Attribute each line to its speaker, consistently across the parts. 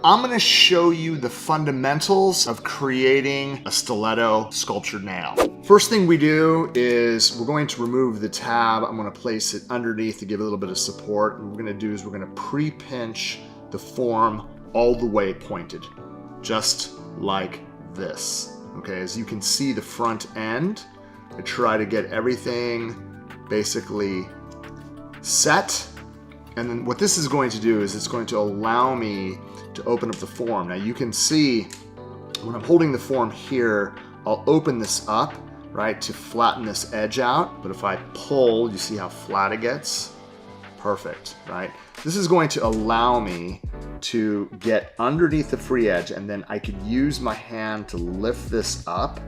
Speaker 1: I'm gonna show you the fundamentals of creating a stiletto sculptured nail. First thing we do is we're going to remove the tab. I'm gonna place it underneath to give a little bit of support. And what we're gonna do is we're gonna pre-pinch the form all the way pointed, just like this. Okay, as you can see the front end, I try to get everything basically set. And then what this is going to do is it's going to allow me to open up the form. Now you can see when I'm holding the form here, I'll open this up, right, to flatten this edge out. But if I pull, you see how flat it gets? Perfect, right? This is going to allow me to get underneath the free edge, and then I could use my hand to lift this up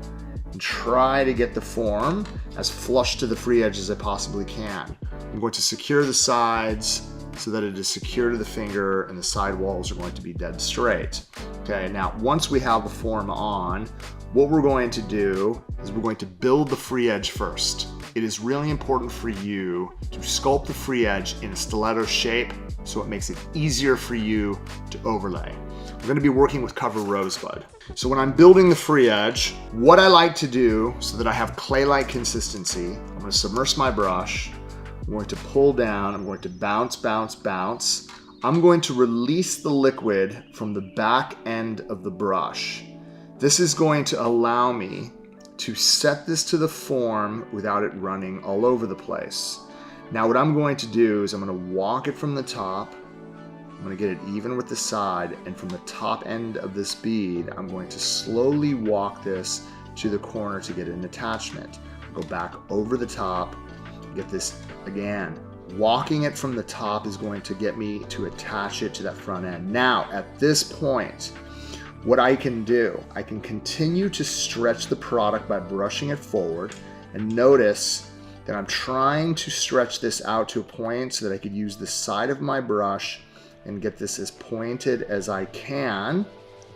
Speaker 1: and try to get the form as flush to the free edge as I possibly can. I'm going to secure the sides so that it is secure to the finger and the side walls are going to be dead straight. Okay, now once we have the form on, what we're going to do is we're going to build the free edge first. It is really important for you to sculpt the free edge in a stiletto shape so it makes it easier for you to overlay. We're going to be working with cover rosebud. So when I'm building the free edge, what I like to do so that I have clay-like consistency, I'm going to submerge my brush. I'm going to pull down, I'm going to bounce, bounce, bounce. I'm going to release the liquid from the back end of the brush. This is going to allow me to set this to the form without it running all over the place. Now what I'm going to do is I'm going to walk it from the top. I'm going to get it even with the side, and from the top end of this bead, I'm going to slowly walk this to the corner to get an attachment. Go back over the top. Get this again. Walking it from the top is going to get me to attach it to that front end. Now, at this point, what I can do, I can continue to stretch the product by brushing it forward, and notice that I'm trying to stretch this out to a point so that I could use the side of my brush and get this as pointed as I can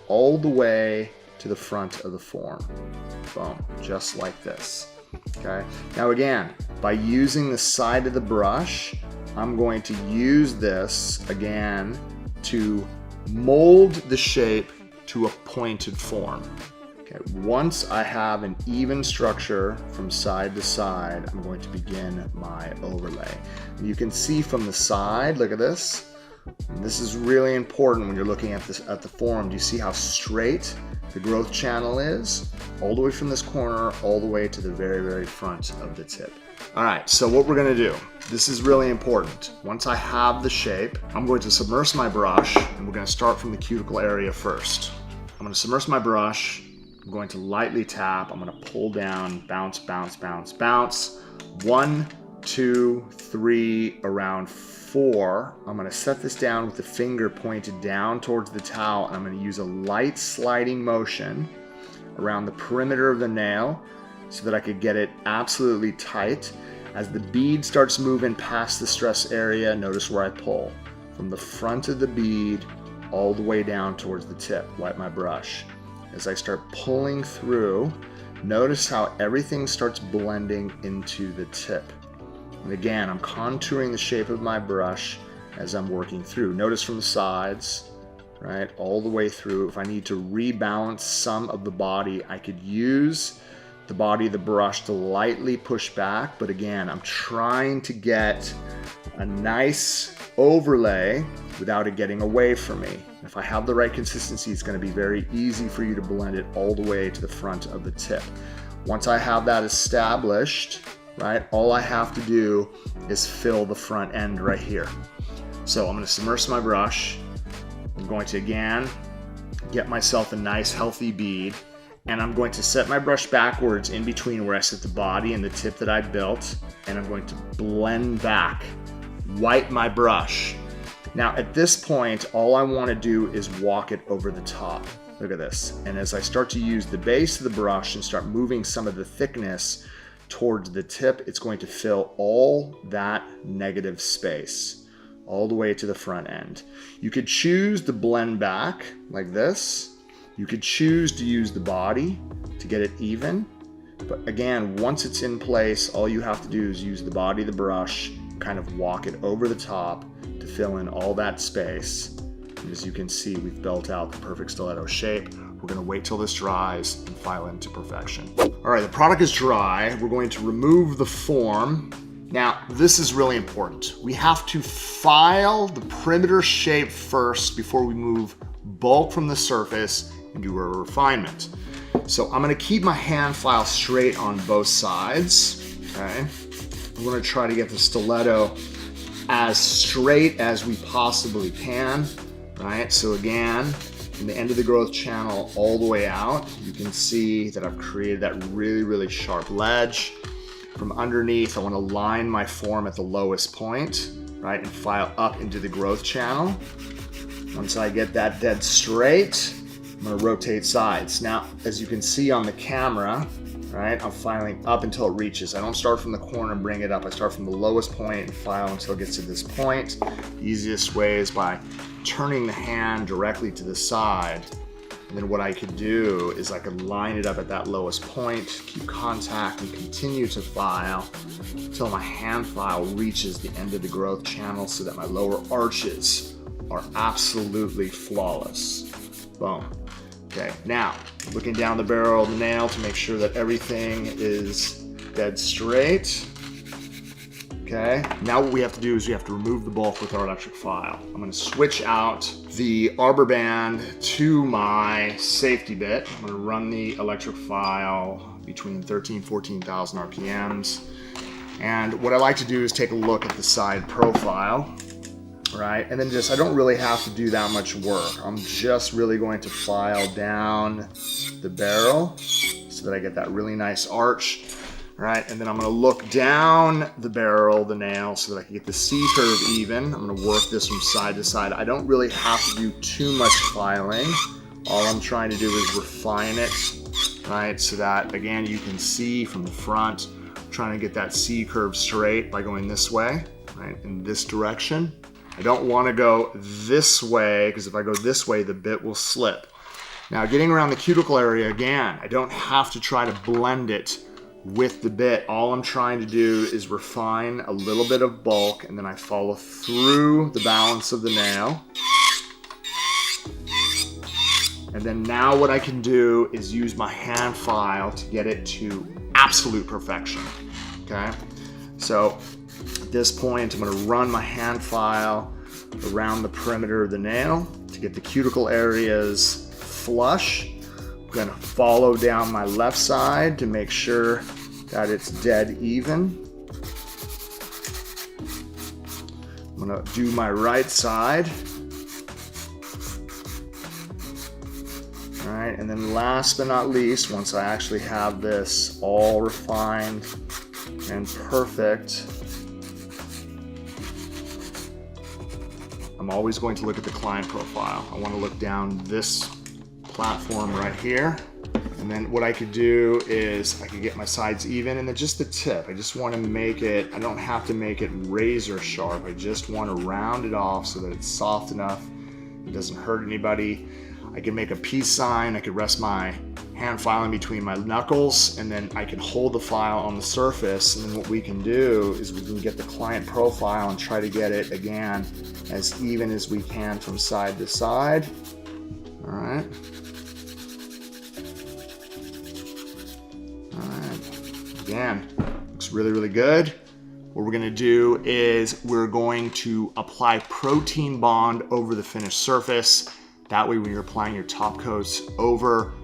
Speaker 1: all the way to the front of the form. Boom, just like this. Okay, now again, by using the side of the brush, I'm going to use this again to mold the shape to a pointed form. Okay, once I have an even structure from side to side, I'm going to begin my overlay. And you can see from the side, look at this. And this is really important when you're looking at this at the form. Do you see how straight the growth channel is? All the way from this corner, all the way to the very, very front of the tip. All right, so what we're gonna do, this is really important. Once I have the shape, I'm going to submerge my brush, and we're gonna start from the cuticle area first. I'm gonna submerge my brush, I'm going to lightly tap, I'm gonna pull down, bounce, bounce, bounce, bounce. 1, 2, 3, around 4. I'm going to set this down with the finger pointed down towards the towel, and I'm going to use a light sliding motion around the perimeter of the nail so that I could get it absolutely tight. As the bead starts moving past the stress area, notice where I pull. From the front of the bead all the way down towards the tip, wipe my brush. As I start pulling through, notice how everything starts blending into the tip. And again, I'm contouring the shape of my brush as I'm working through. Notice from the sides, right, all the way through. If I need to rebalance some of the body, I could use the body of the brush to lightly push back. But again, I'm trying to get a nice overlay without it getting away from me. If I have the right consistency, it's going to be very easy for you to blend it all the way to the front of the tip. Once I have that established, right, all I have to do is fill the front end right here. So I'm going to submerge my brush. I'm going to again get myself a nice healthy bead, and I'm going to set my brush backwards in between where I set the body and the tip that I built, and I'm going to blend back, wipe my brush. Now at this point, all I want to do is walk it over the top. Look at this. And as I start to use the base of the brush and start moving some of the thickness towards the tip, it's going to fill all that negative space all the way to the front end. You could choose to blend back like this. You could choose to use the body to get it even. But again, once it's in place, all you have to do is use the body of the brush, kind of walk it over the top to fill in all that space. And as you can see, we've built out the perfect stiletto shape. We're gonna wait till this dries and file into perfection. All right, the product is dry. We're going to remove the form. Now, this is really important. We have to file the perimeter shape first before we move bulk from the surface and do a refinement. So I'm gonna keep my hand file straight on both sides, okay? I'm gonna try to get the stiletto as straight as we possibly can, right? So again, from the end of the growth channel all the way out, you can see that I've created that really, really sharp ledge. From underneath, I want to line my form at the lowest point, right, and file up into the growth channel. Once I get that dead straight, I'm going to rotate sides. Now, as you can see on the camera, right, I'm filing up until it reaches. I don't start from the corner and bring it up. I start from the lowest point and file until it gets to this point. The easiest way is by turning the hand directly to the side. And then what I could do is I could line it up at that lowest point, keep contact, and continue to file until my hand file reaches the end of the growth channel so that my lower arches are absolutely flawless. Boom. Okay, now looking down the barrel of the nail to make sure that everything is dead straight. Okay, now what we have to do is we have to remove the bulk with our electric file. I'm going to switch out the arbor band to my safety bit. I'm going to run the electric file between 13,000 and 14,000 RPMs. And what I like to do is take a look at the side profile, right? And then I don't really have to do that much work. I'm just really going to file down the barrel so that I get that really nice arch. Right, and then I'm going to look down the barrel, the nail, so that I can get the C-curve even. I'm going to work this from side to side. I don't really have to do too much filing. All I'm trying to do is refine it, right, so that, again, you can see from the front, I'm trying to get that C-curve straight by going this way, right, in this direction. I don't want to go this way, because if I go this way, the bit will slip. Now, getting around the cuticle area, again, I don't have to try to blend it with the bit. All I'm trying to do is refine a little bit of bulk, and then I follow through the balance of the nail. And then now what I can do is use my hand file to get it to absolute perfection, okay? So at this point, I'm gonna run my hand file around the perimeter of the nail to get the cuticle areas flush. I'm gonna follow down my left side to make sure that it's dead even. I'm gonna do my right side. All right, and then last but not least, once I actually have this all refined and perfect, I'm always going to look at the client profile. I want to look down this platform right here, and then what I could do is I could get my sides even, and then just the tip. I just want to make it, I don't have to make it razor sharp. I just want to round it off so that it's soft enough, it doesn't hurt anybody. I can make a peace sign. I could rest my hand file in between my knuckles, and then I can hold the file on the surface. And then what we can do is we can get the client profile and try to get it again as even as we can from side to side. All right. All right. Again, looks really, really good. What we're gonna do is we're going to apply protein bond over the finished surface. That way, when you're applying your top coats over